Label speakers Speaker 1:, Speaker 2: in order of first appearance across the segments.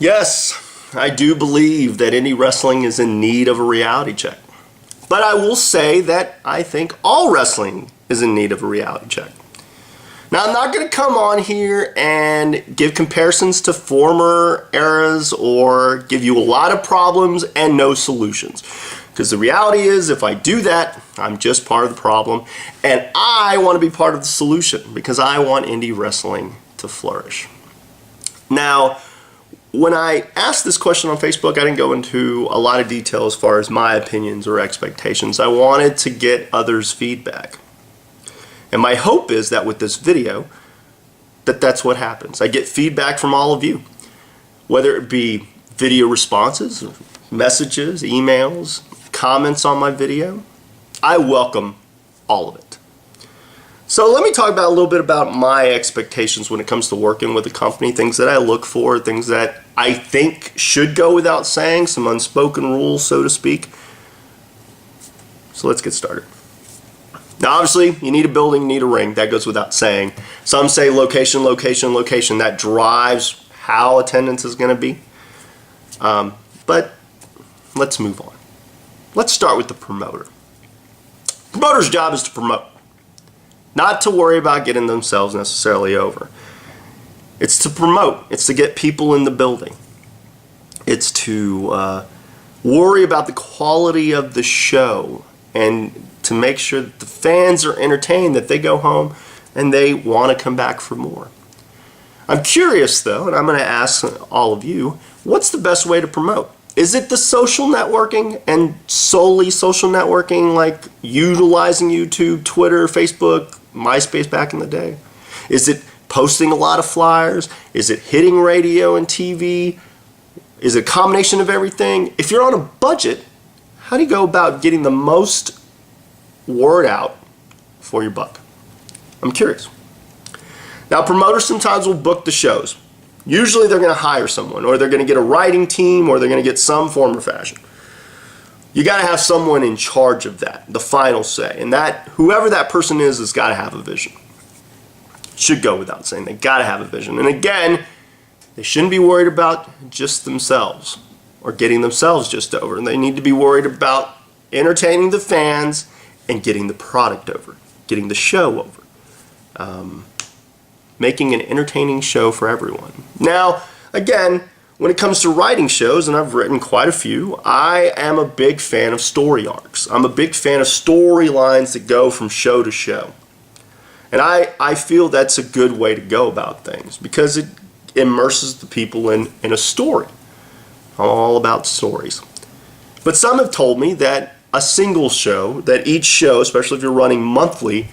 Speaker 1: Yes, I do believe that indie wrestling is in need of a reality check. But I will say that I think all wrestling is in need of a reality check. Now, I'm not going to come on here and give comparisons to former eras or give you a lot of problems and no solutions. Because the reality is, if I do that, I'm just part of the problem. And I want to be part of the solution because I want indie wrestling to flourish. Now, when I asked this question on Facebook, I didn't go into a lot of detail as far as my opinions or expectations. I wanted to get others' feedback. And my hope is that with this video, that's what happens. I get feedback from all of you, whether it be video responses, messages, emails, comments on my video. I welcome all of it. So let me talk about a little bit about my expectations when it comes to working with a company, things that I look for, things that I think should go without saying, some unspoken rules, so to speak. So let's get started. Now, obviously, you need a building, you need a ring. That goes without saying. Some say location, location, location. That drives how attendance is going to be. But let's move on. Let's start with the promoter. Promoter's job is to promote, not to worry about getting themselves necessarily over. It's to promote. It's to get people in the building. It's to worry about the quality of the show and to make sure that the fans are entertained, that they go home and they want to come back for more. I'm curious though, and I'm going to ask all of you, what's the best way to promote? Is it the social networking and solely social networking, like utilizing YouTube, Twitter, Facebook, MySpace back in the day? Is it posting a lot of flyers? Is it hitting radio and TV? Is it a combination of everything? If you're on a budget, how do you go about getting the most word out for your buck? I'm curious. Now, promoters sometimes will book the shows. Usually they're going to hire someone, or they're going to get a writing team, or they're going to get some form or fashion. You got to have someone in charge of that, the final say, and that whoever that person is has got to have a vision. Should go without saying, they got to have a vision. And again, they shouldn't be worried about just themselves or getting themselves just over. And they need to be worried about entertaining the fans and getting the product over, getting the show over, making an entertaining show for everyone. Now, again, when it comes to writing shows, and I've written quite a few, I am a big fan of story arcs. I'm a big fan of storylines that go from show to show. And I feel that's a good way to go about things because it immerses the people in a story. I'm all about stories. But some have told me that a single show, that each show, especially if you're running monthly,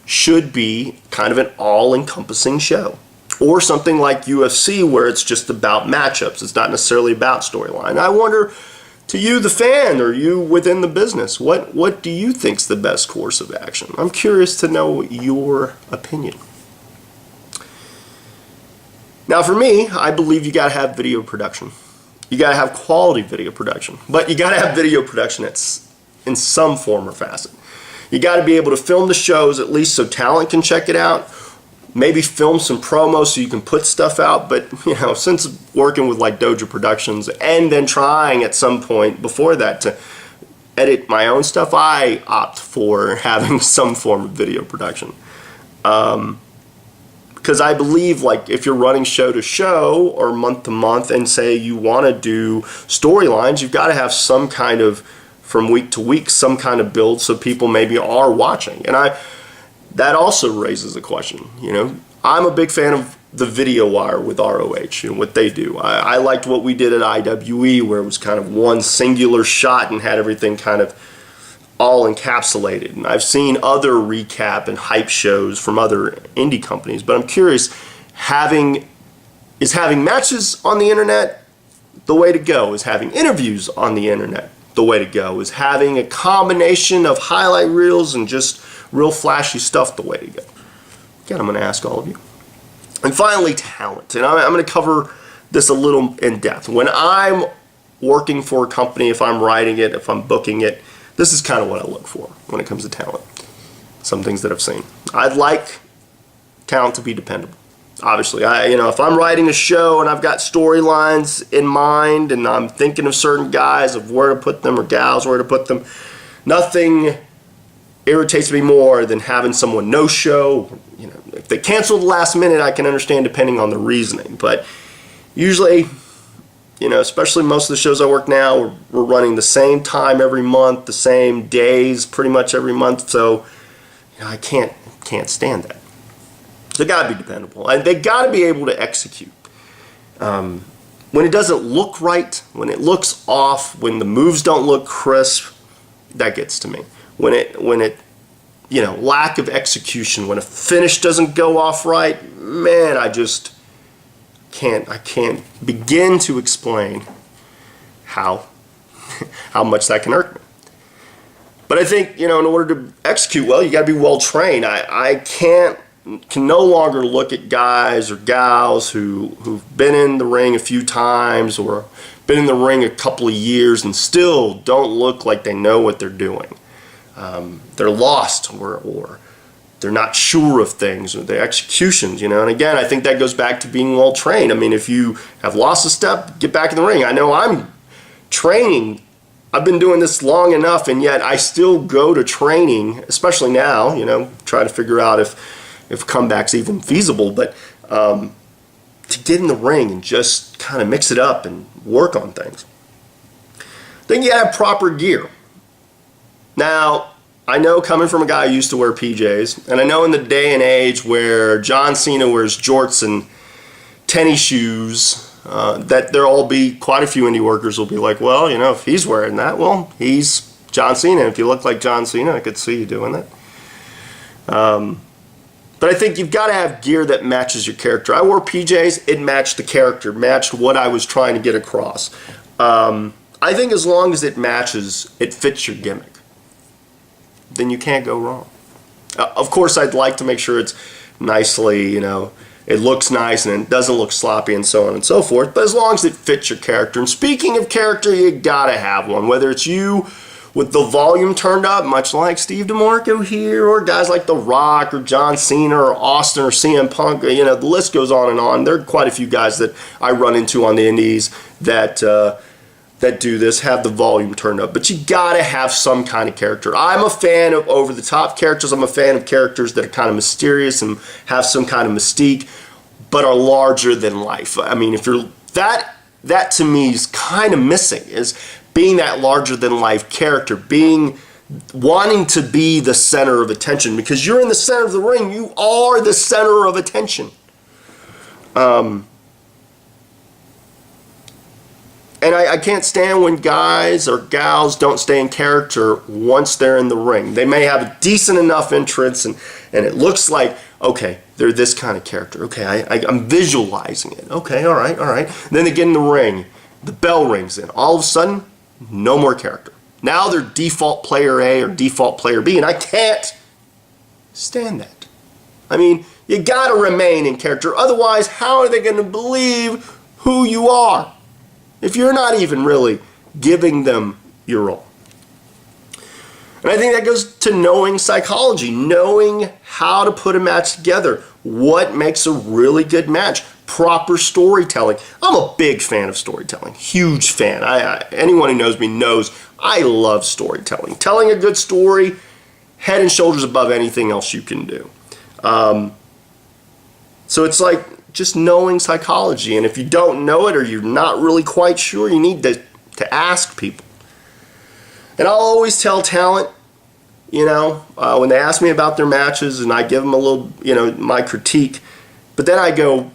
Speaker 1: should be kind of an all-encompassing show. Or something like UFC where it's just about matchups. It's not necessarily about storyline. I wonder, to you, the fan, or you within the business, what do you think's the best course of action? I'm curious to know your opinion. Now, for me, I believe you got to have video production. You got to have quality video production. But you got to have video production that's in some form or facet. You got to be able to film the shows at least so talent can check it out. Maybe film some promos so you can put stuff out. But you know, since working with like DoJo Productions and then trying at some point before that to edit my own stuff, I opt for having some form of video production. Because I believe, like, if you're running show to show or month to month and say you want to do storylines, you've got to have some kind of, from week to week, some kind of build so people maybe are watching. And that also raises a question. You know, I'm a big fan of the Video Wire with ROH and what they do. I liked what we did at IWE, where it was kind of one singular shot and had everything kind of all encapsulated. And I've seen other recap and hype shows from other indie companies, but I'm curious, is having matches on the internet the way to go? Is having interviews on the internet the way to go? Is having a combination of highlight reels and just real flashy stuff the way to go? Again, I'm going to ask all of you. And finally, talent. And I'm going to cover this a little in depth. When I'm working for a company, if I'm writing it, if I'm booking it, this is kind of what I look for when it comes to talent. Some things that I've seen. I'd like talent to be dependable. Obviously, if I'm writing a show and I've got storylines in mind and I'm thinking of certain guys, of where to put them, or gals, where to put them, nothing irritates me more than having someone no show. If they cancel the last minute, I can understand depending on the reasoning. But usually, especially most of the shows I work now, we're running the same time every month, the same days pretty much every month. So I can't stand that. They got to be dependable, and they got to be able to execute. When it doesn't look right, when it looks off, when the moves don't look crisp, that gets to me. When it lack of execution, when a finish doesn't go off right, man, I just can't begin to explain how much that can hurt me. But I think, in order to execute well, you got to be well trained. I can no longer look at guys or gals who've been in the ring a few times or been in the ring a couple of years and still don't look like they know what they're doing. They're lost, or they're not sure of things, or their executions, And again, I think that goes back to being well trained. I mean, if you have lost a step, get back in the ring. I know I'm training. I've been doing this long enough, and yet I still go to training, especially now, try to figure out if comeback's even feasible, but to get in the ring and just kind of mix it up and work on things. Then you have proper gear. Now, I know, coming from a guy who used to wear PJs, and I know in the day and age where John Cena wears jorts and tennis shoes, that there'll all be quite a few indie workers will be like, well, if he's wearing that, well, he's John Cena. If you look like John Cena, I could see you doing that. But I think you've got to have gear that matches your character. I wore PJs, it matched the character, matched what I was trying to get across. I think as long as it matches, it fits your gimmick, then you can't go wrong. Of course, I'd like to make sure it's nicely, it looks nice and it doesn't look sloppy and so on and so forth, but as long as it fits your character. And speaking of character, you got to have one, whether it's you with the volume turned up, much like Steve DeMarco here, or guys like The Rock, or John Cena, or Austin, or CM Punk. The list goes on and on. There are quite a few guys that I run into on the indies that do this, have the volume turned up. But you gotta have some kind of character. I'm a fan of over-the-top characters. I'm a fan of characters that are kind of mysterious and have some kind of mystique, but are larger than life. I mean, if you're that to me is kind of missing, is being that larger than life character, wanting to be the center of attention, because you're in the center of the ring. You are the center of attention. And I can't stand when guys or gals don't stay in character once they're in the ring. They may have a decent enough entrance and it looks like, okay, they're this kind of character. Okay, I'm visualizing it. Okay, all right. Then they get in the ring, the bell rings in. All of a sudden, no more character. Now they're default player A or default player B, and I can't stand that. I mean, you got to remain in character. Otherwise, how are they going to believe who you are if you're not even really giving them your all? And I think that goes to knowing psychology, knowing how to put a match together, what makes a really good match, proper storytelling. I'm a big fan of storytelling, huge fan. Anyone who knows me knows I love storytelling. Telling a good story, head and shoulders above anything else you can do. So it's like just knowing psychology, and if you don't know it or you're not really quite sure, you need to ask people. And I'll always tell talent, when they ask me about their matches, and I give them a little, my critique, but then I go,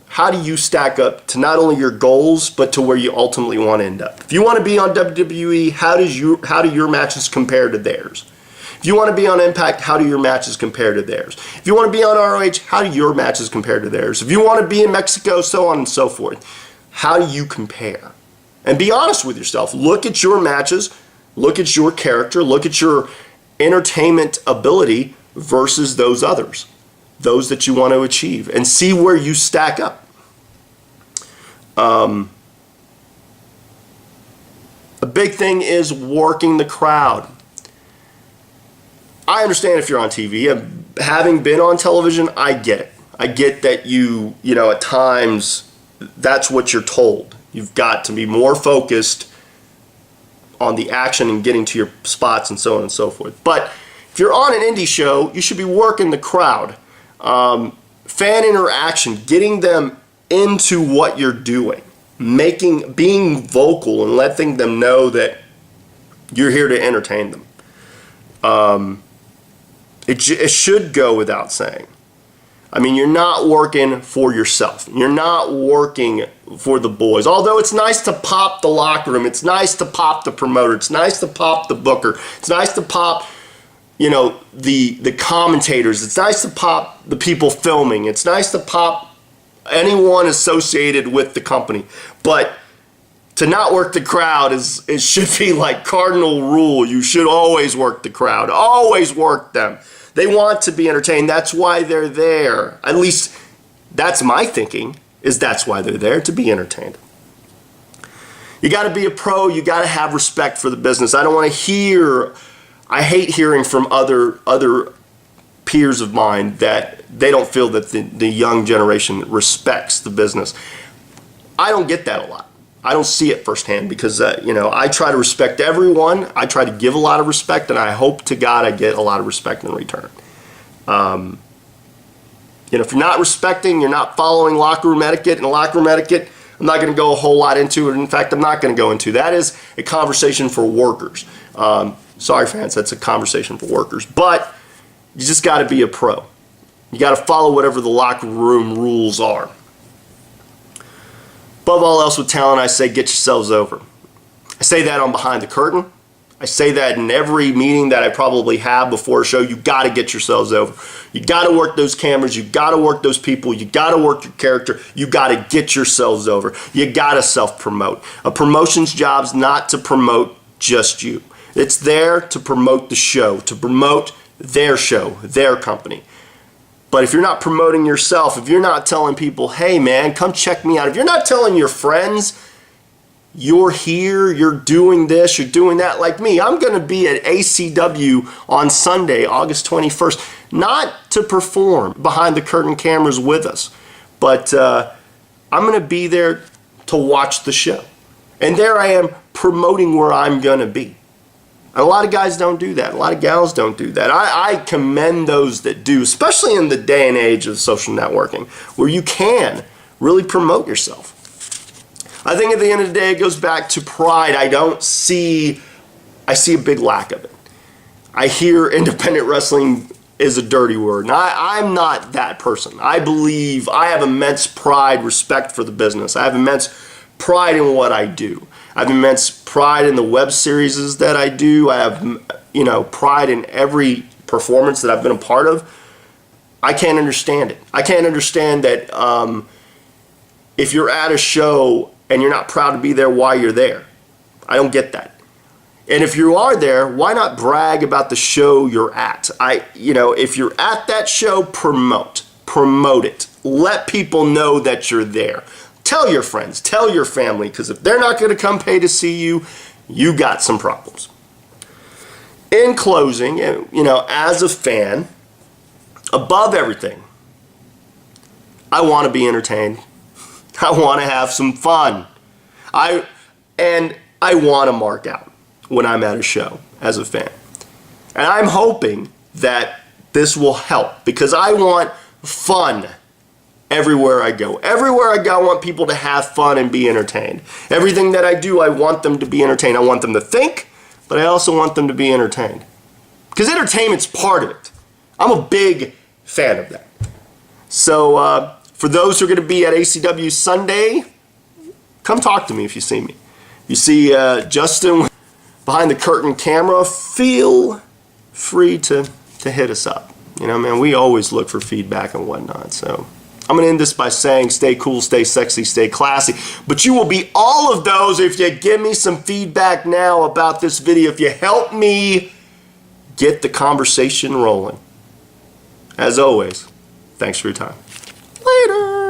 Speaker 1: how do you stack up to not only your goals, but to where you ultimately want to end up? If you want to be on WWE, how do your matches compare to theirs? If you want to be on Impact, how do your matches compare to theirs? If you want to be on ROH, how do your matches compare to theirs? If you want to be in Mexico, so on and so forth, how do you compare? And be honest with yourself. Look at your matches, look at your character, look at your entertainment ability versus those others, those that you want to achieve, and see where you stack up. A big thing is working the crowd. I understand if you're on TV. Having been on television, I get it. I get that you know, at times that's what you're told. You've got to be more focused on the action and getting to your spots and so on and so forth. But if you're on an indie show, you should be working the crowd. Fan interaction, getting them into what you're doing, being vocal and letting them know that you're here to entertain them. It should go without saying. I mean, you're not working for yourself. You're not working for the boys. Although it's nice to pop the locker room. It's nice to pop the promoter. It's nice to pop the booker. It's nice to pop, you know, the commentators. It's nice to pop the people filming. It's nice to pop anyone associated with the company. But to not work the crowd it should be like cardinal rule. You should always work the crowd. Always work them. They want to be entertained. That's why they're there. At least that's my thinking, is that's why they're there, to be entertained. You got to be a pro. You got to have respect for the business. I hate hearing from other peers of mine that they don't feel that the young generation respects the business. I don't get that a lot. I don't see it firsthand because, you know, I try to respect everyone. I try to give a lot of respect, and I hope to God I get a lot of respect in return. You know, if you're not respecting, you're not following locker room etiquette, and locker room etiquette, I'm not going to go a whole lot into it. In fact, I'm not going to go into that. Is a conversation for workers. Sorry, fans, that's a conversation for workers. But you just got to be a pro. You got to follow whatever the locker room rules are. Above all else with talent, I say get yourselves over. I say that on Behind the Curtain. I say that in every meeting that I probably have before a show. You got to get yourselves over. You got to work those cameras. You got to work those people. You got to work your character. You got to get yourselves over. You got to self-promote. A promotion's job's not to promote just you. It's there to promote the show, to promote their show, their company. But if you're not promoting yourself, if you're not telling people, hey man, come check me out, if you're not telling your friends, you're here, you're doing this, you're doing that, like me, I'm going to be at ACW on Sunday, August 21st, not to perform behind the curtain cameras with us, but I'm going to be there to watch the show. And there I am promoting where I'm going to be. A lot of guys don't do that. A lot of gals don't do that. I commend those that do, especially in the day and age of social networking, where you can really promote yourself. I think at the end of the day, it goes back to pride. I see a big lack of it. I hear independent wrestling is a dirty word. And I'm not that person. I believe I have immense pride, respect for the business. I have immense pride in what I do. I have immense pride in the web series that I do. I have, you know, pride in every performance that I've been a part of. I can't understand it. I can't understand that if you're at a show and you're not proud to be there, why you're there. I don't get that. And if you are there, why not brag about the show you're at? If you're at that show, promote it. Let people know that you're there. Tell your friends, tell your family, because if they're not going to come pay to see you, you got some problems. In closing, as a fan, above everything, I want to be entertained. I want to have some fun. I want to mark out when I'm at a show as a fan. And I'm hoping that this will help, because I want fun everywhere I go. Everywhere I go, I want people to have fun and be entertained. Everything that I do, I want them to be entertained. I want them to think, but I also want them to be entertained. Because entertainment's part of it. I'm a big fan of that. So for those who are going to be at ACW Sunday, come talk to me if you see me. You see Justin behind the curtain camera, feel free to hit us up. Man, we always look for feedback and whatnot. So I'm going to end this by saying stay cool, stay sexy, stay classy. But you will be all of those if you give me some feedback now about this video. If you help me get the conversation rolling. As always, thanks for your time. Later.